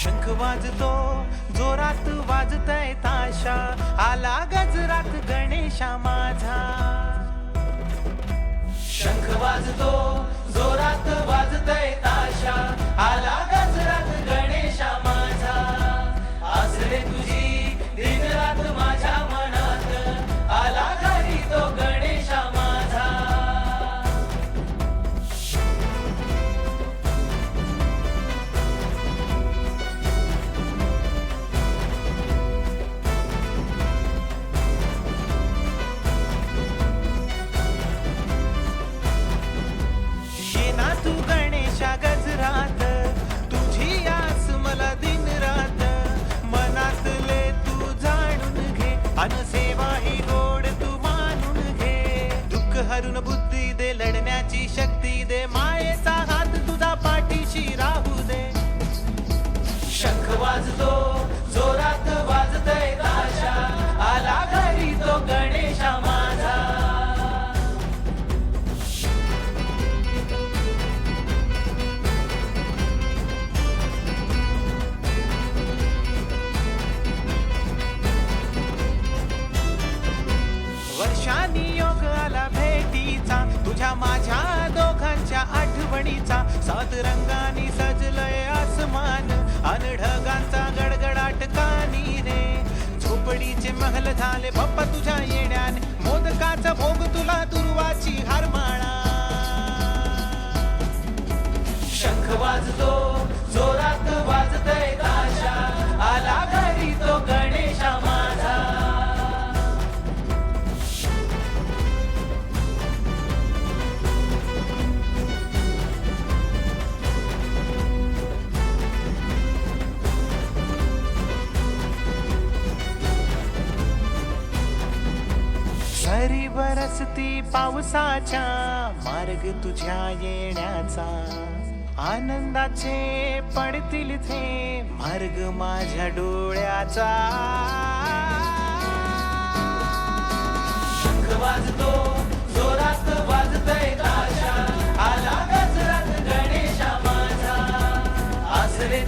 शंख वाजतो जोरात वाजतय ताशा, आला गजरात गणेशा माझा. शंख वाजतो जोरात वाजतय ताशा, आला गजरात गणेशा माझा. आसरे तुझी दिन रात माझ्या मनात, आला घरी तो गणेशा माझा. ये ना तू गणेशा गजरात, तुझी आस मला दिन रात. मनातले तू जाणून घे, अन सेवा ही गोड तू मानून घे. दुःख हरून बुद्धी दे, लढण्याची शक्ती दे. मायेचा हात तुझा पाठीशी राहू दे. शंख वाजतो जोरात वाजतय ताशा, आला घरी तो गणेशा माझा. वर्षांनी योग आला भेटीचा, तुझ्या माझ्या दोघांच्या आठवणीचा. सात रंगांनी सजलय आसमान, अन ढगांचा गडगडाट कानी रे. झोपडीचे महल झाले बाप्पा तुझ्या येण्याने, मोदकाचा भोग तुला दुर्वाची हारमाळा. शंख वाजतो जोरात वाजतय ताशा, आला घरी तो गणेशा माझा. सरी बरसती पावसाच्या, मार्ग तुझ्या येण्याचा. आनंदाचे पडतील थे मार्ग माझ्या डोळ्याचा. शंख वाजतो जोरात वाजतय ताशा, आला गजरात गणेशा माझा. आसरे